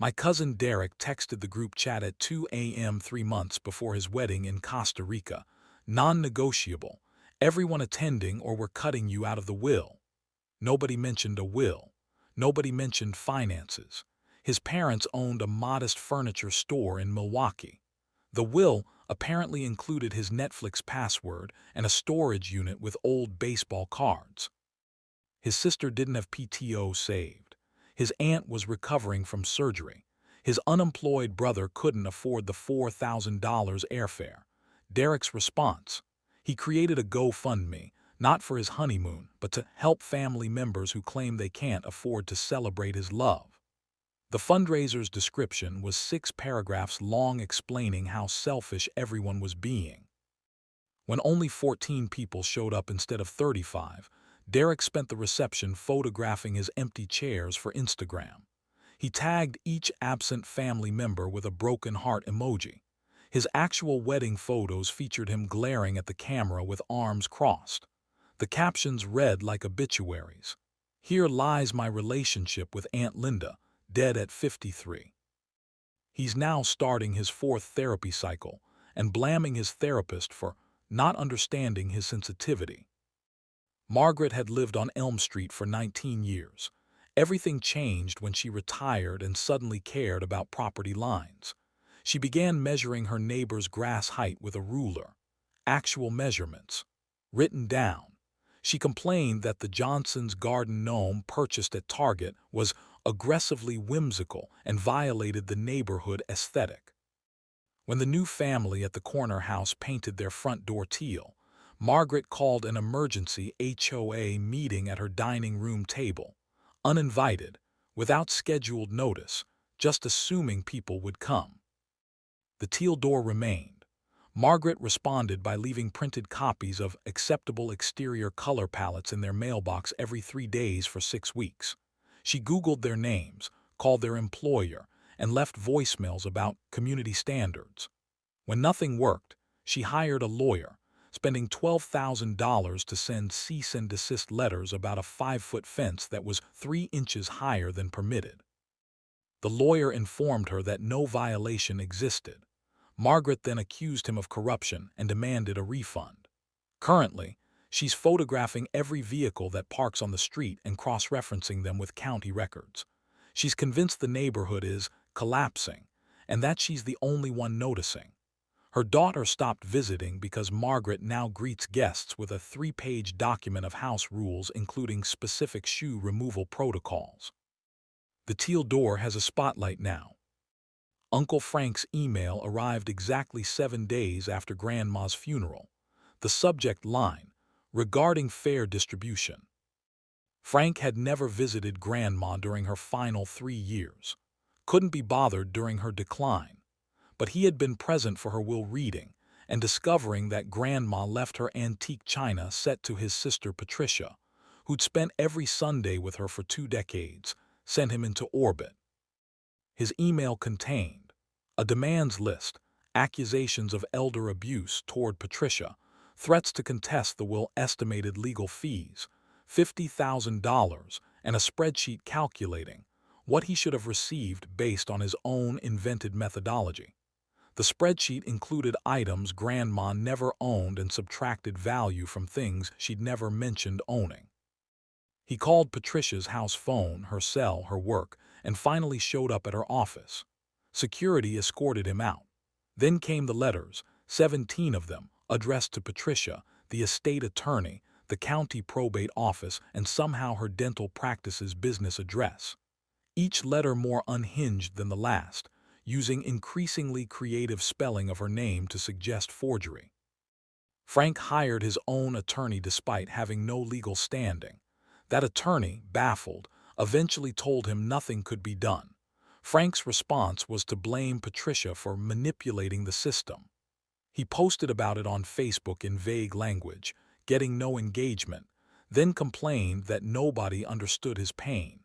My cousin Derek texted the group chat at 2 a.m. 3 months before his wedding in Costa Rica. Non-negotiable. Everyone attending or we're cutting you out of the will. Nobody mentioned a will. Nobody mentioned finances. His parents owned a modest furniture store in Milwaukee. The will apparently included his Netflix password and a storage unit with old baseball cards. His sister didn't have PTO saved. His aunt was recovering from surgery. His unemployed brother couldn't afford the $4,000 airfare. Derek's response: he created a GoFundMe, not for his honeymoon, but to help family members who claim they can't afford to celebrate his love. The fundraiser's description was 6 paragraphs long, explaining how selfish everyone was being. When only 14 people showed up instead of 35, Derek spent the reception photographing his empty chairs for Instagram. He tagged each absent family member with a broken heart emoji. His actual wedding photos featured him glaring at the camera with arms crossed. The captions read like obituaries. "Here lies my relationship with Aunt Linda, dead at 53. He's now starting his 4th therapy cycle and blaming his therapist for not understanding his sensitivity." Margaret had lived on Elm Street for 19 years. Everything changed when she retired and suddenly cared about property lines. She began measuring her neighbor's grass height with a ruler. Actual measurements. Written down. She complained that the Johnson's garden gnome purchased at Target was aggressively whimsical and violated the neighborhood aesthetic. When the new family at the corner house painted their front door teal, Margaret called an emergency HOA meeting at her dining room table, uninvited, without scheduled notice, just assuming people would come. The teal door remained. Margaret responded by leaving printed copies of acceptable exterior color palettes in their mailbox every 3 days for 6 weeks. She Googled their names, called their employer, and left voicemails about community standards. When nothing worked, she hired a lawyer, spending $12,000 to send cease and desist letters about a 5-foot fence that was 3 inches higher than permitted. The lawyer informed her that no violation existed. Margaret then accused him of corruption and demanded a refund. Currently, she's photographing every vehicle that parks on the street and cross-referencing them with county records. She's convinced the neighborhood is collapsing and that she's the only one noticing. Her daughter stopped visiting because Margaret now greets guests with a 3-page document of house rules, including specific shoe removal protocols. The teal door has a spotlight now. Uncle Frank's email arrived exactly 7 days after Grandma's funeral. The subject line: regarding fair distribution. Frank had never visited Grandma during her final 3 years. Couldn't be bothered during her decline. But he had been present for her will reading and discovering that Grandma left her antique china set to his sister Patricia, who'd spent every Sunday with her for 2 decades, sent him into orbit. His email contained a demands list, accusations of elder abuse toward Patricia, threats to contest the will, estimated legal fees, $50,000, and a spreadsheet calculating what he should have received based on his own invented methodology. The spreadsheet included items Grandma never owned and subtracted value from things she'd never mentioned owning. He called Patricia's house phone, her cell, her work, and finally showed up at her office. Security escorted him out. Then came the letters, 17 of them, addressed to Patricia, the estate attorney, the county probate office, and somehow her dental practice's business address. Each letter more unhinged than the last, using increasingly creative spelling of her name to suggest forgery. Frank hired his own attorney despite having no legal standing. That attorney, baffled, eventually told him nothing could be done. Frank's response was to blame Patricia for manipulating the system. He posted about it on Facebook in vague language, getting no engagement, then complained that nobody understood his pain.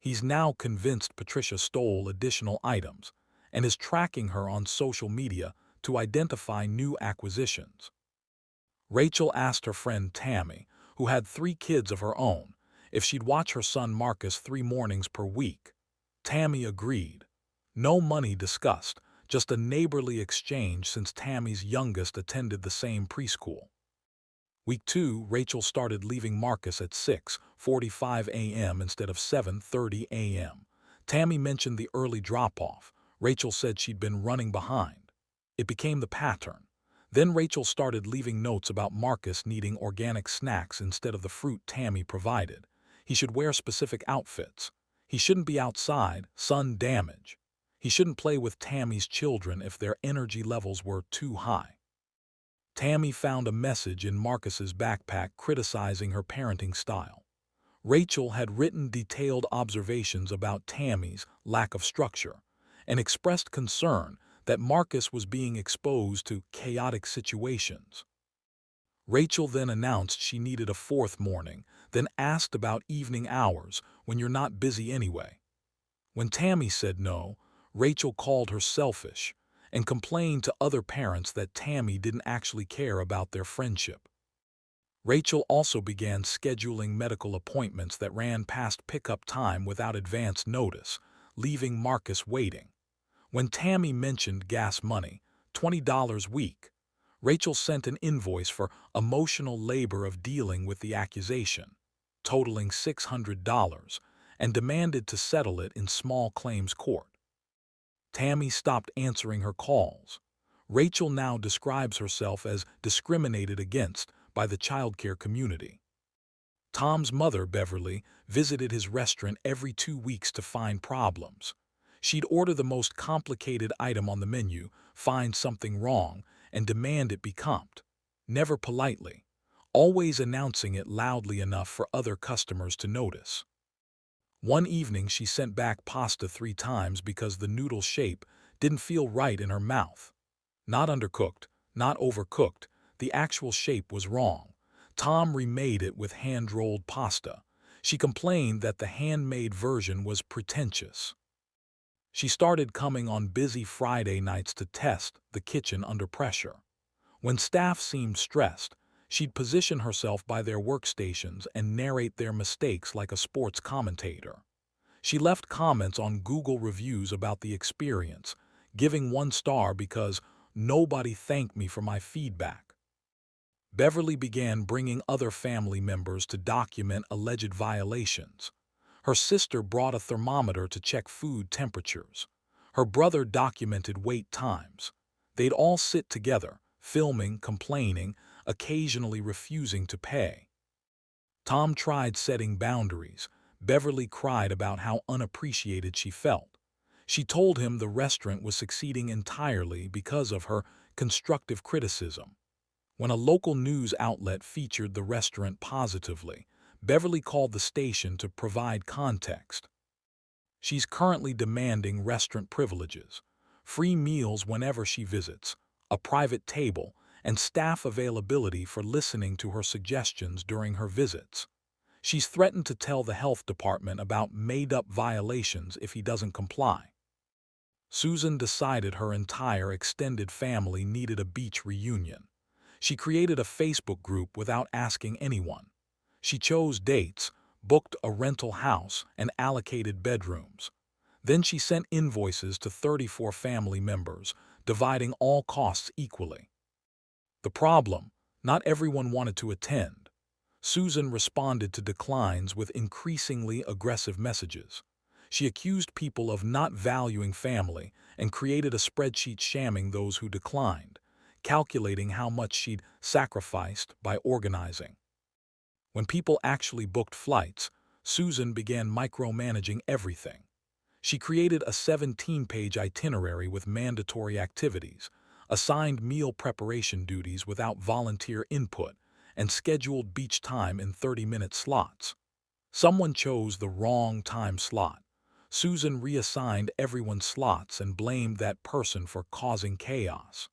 He's now convinced Patricia stole additional items and is tracking her on social media to identify new acquisitions. Rachel asked her friend Tammy, who had 3 kids of her own, if she'd watch her son Marcus 3 mornings per week. Tammy agreed. No money discussed, just a neighborly exchange since Tammy's youngest attended the same preschool. Week 2, Rachel started leaving Marcus at 6:45 a.m. instead of 7:30 a.m. Tammy mentioned the early drop-off. Rachel said she'd been running behind. It became the pattern. Then Rachel started leaving notes about Marcus needing organic snacks instead of the fruit Tammy provided. He should wear specific outfits. He shouldn't be outside, sun damage. He shouldn't play with Tammy's children if their energy levels were too high. Tammy found a message in Marcus's backpack criticizing her parenting style. Rachel had written detailed observations about Tammy's lack of structure and expressed concern that Marcus was being exposed to chaotic situations. Rachel then announced she needed a fourth morning, then asked about evening hours when you're not busy anyway. When Tammy said no, Rachel called her selfish and complained to other parents that Tammy didn't actually care about their friendship. Rachel also began scheduling medical appointments that ran past pickup time without advance notice, leaving Marcus waiting. When Tammy mentioned gas money, $20 a week, Rachel sent an invoice for emotional labor of dealing with the accusation, totaling $600, and demanded to settle it in small claims court. Tammy stopped answering her calls. Rachel now describes herself as discriminated against by the childcare community. Tom's mother, Beverly, visited his restaurant every 2 weeks to find problems. She'd order the most complicated item on the menu, find something wrong, and demand it be comped. Never politely, always announcing it loudly enough for other customers to notice. One evening she sent back pasta 3 times because the noodle shape didn't feel right in her mouth. Not undercooked, not overcooked, the actual shape was wrong. Tom remade it with hand-rolled pasta. She complained that the handmade version was pretentious. She started coming on busy Friday nights to test the kitchen under pressure. When staff seemed stressed, she'd position herself by their workstations and narrate their mistakes like a sports commentator. She left comments on Google reviews about the experience, giving 1 star because nobody thanked me for my feedback. Beverly began bringing other family members to document alleged violations. Her sister brought a thermometer to check food temperatures. Her brother documented wait times. They'd all sit together, filming, complaining, occasionally refusing to pay. Tom tried setting boundaries. Beverly cried about how unappreciated she felt. She told him the restaurant was succeeding entirely because of her constructive criticism. When a local news outlet featured the restaurant positively, Beverly called the station to provide context. She's currently demanding restaurant privileges, free meals whenever she visits, a private table, and staff availability for listening to her suggestions during her visits. She's threatened to tell the health department about made-up violations if he doesn't comply. Susan decided her entire extended family needed a beach reunion. She created a Facebook group without asking anyone. She chose dates, booked a rental house, and allocated bedrooms. Then she sent invoices to 34 family members, dividing all costs equally. The problem: not everyone wanted to attend. Susan responded to declines with increasingly aggressive messages. She accused people of not valuing family and created a spreadsheet shamming those who declined, calculating how much she'd sacrificed by organizing. When people actually booked flights, Susan began micromanaging everything. She created a 17-page itinerary with mandatory activities, assigned meal preparation duties without volunteer input, and scheduled beach time in 30-minute slots. Someone chose the wrong time slot. Susan reassigned everyone's slots and blamed that person for causing chaos.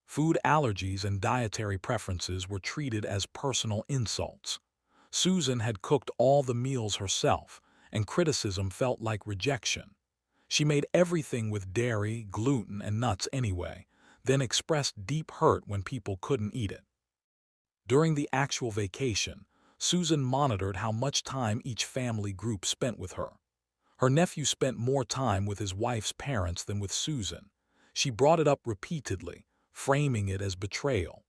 Food allergies and dietary preferences were treated as personal insults. Susan had cooked all the meals herself, and criticism felt like rejection. She made everything with dairy, gluten, and nuts anyway, then expressed deep hurt when people couldn't eat it. During the actual vacation, Susan monitored how much time each family group spent with her. Her nephew spent more time with his wife's parents than with Susan. She brought it up repeatedly, framing it as betrayal.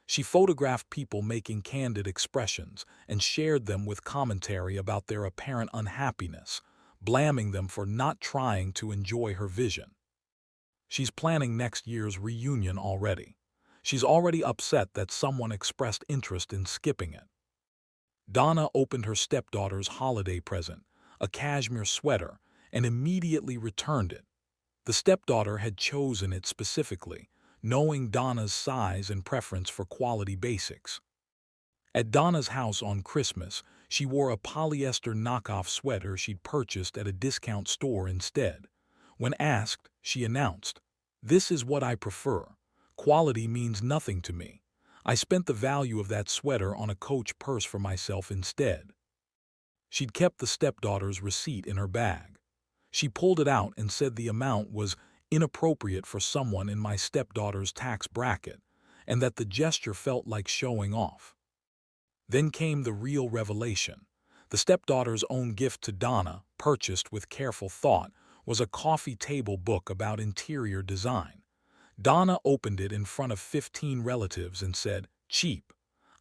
She photographed people making candid expressions and shared them with commentary about their apparent unhappiness, blaming them for not trying to enjoy her vision. She's planning next year's reunion already. She's already upset that someone expressed interest in skipping it. Donna opened her stepdaughter's holiday present, a cashmere sweater, and immediately returned it. The stepdaughter had chosen it specifically, knowing Donna's size and preference for quality basics. At Donna's house on Christmas, she wore a polyester knockoff sweater she'd purchased at a discount store instead. When asked, she announced, "This is what I prefer. Quality means nothing to me. I spent the value of that sweater on a Coach purse for myself instead." She'd kept the stepdaughter's receipt in her bag. She pulled it out and said the amount was inappropriate for someone in my stepdaughter's tax bracket, and that the gesture felt like showing off. Then came the real revelation. The stepdaughter's own gift to Donna, purchased with careful thought, was a coffee table book about interior design. Donna opened it in front of 15 relatives and said, "Cheap.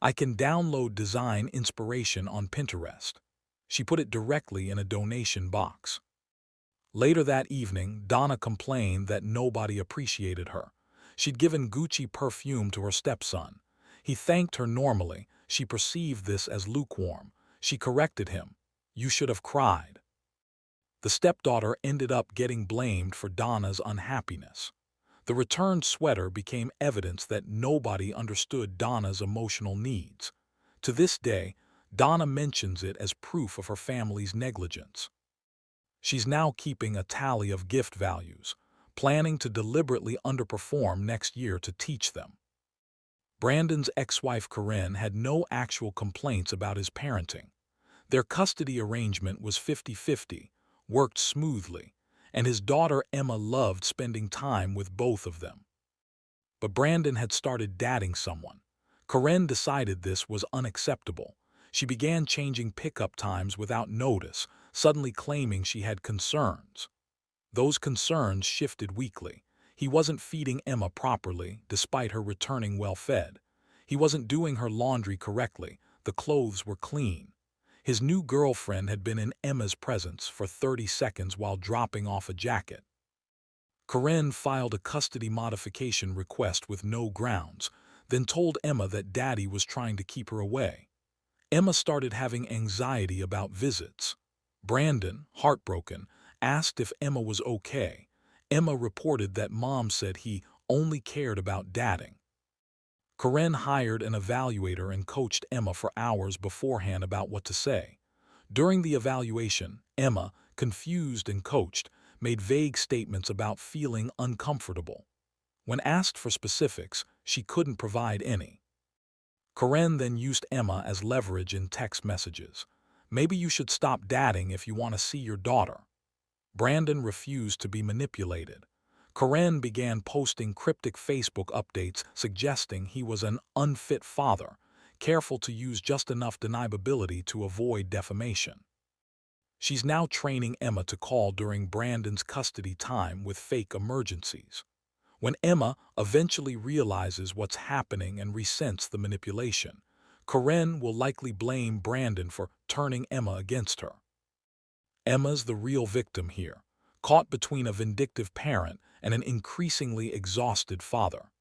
I can download design inspiration on Pinterest." She put it directly in a donation box. Later that evening, Donna complained that nobody appreciated her. She'd given Gucci perfume to her stepson. He thanked her normally. She perceived this as lukewarm. She corrected him. "You should have cried." The stepdaughter ended up getting blamed for Donna's unhappiness. The returned sweater became evidence that nobody understood Donna's emotional needs. To this day, Donna mentions it as proof of her family's negligence. She's now keeping a tally of gift values, planning to deliberately underperform next year to teach them. Brandon's ex-wife Corinne had no actual complaints about his parenting. Their custody arrangement was 50-50, worked smoothly, and his daughter Emma loved spending time with both of them. But Brandon had started dating someone. Corinne decided this was unacceptable. She began changing pickup times without notice, suddenly claiming she had concerns. Those concerns shifted weekly. He wasn't feeding Emma properly, despite her returning well-fed. He wasn't doing her laundry correctly. The clothes were clean. His new girlfriend had been in Emma's presence for 30 seconds while dropping off a jacket. Corinne filed a custody modification request with no grounds, then told Emma that Daddy was trying to keep her away. Emma started having anxiety about visits. Brandon, heartbroken, asked if Emma was okay. Emma reported that Mom said he only cared about dadding. Corinne hired an evaluator and coached Emma for hours beforehand about what to say. During the evaluation, Emma, confused and coached, made vague statements about feeling uncomfortable. When asked for specifics, she couldn't provide any. Corinne then used Emma as leverage in text messages. "Maybe you should stop dadding if you want to see your daughter." Brandon refused to be manipulated. Corinne began posting cryptic Facebook updates suggesting he was an unfit father, careful to use just enough deniability to avoid defamation. She's now training Emma to call during Brandon's custody time with fake emergencies. When Emma eventually realizes what's happening and resents the manipulation, Corinne will likely blame Brandon for turning Emma against her. Emma's the real victim here, caught between a vindictive parent and an increasingly exhausted father.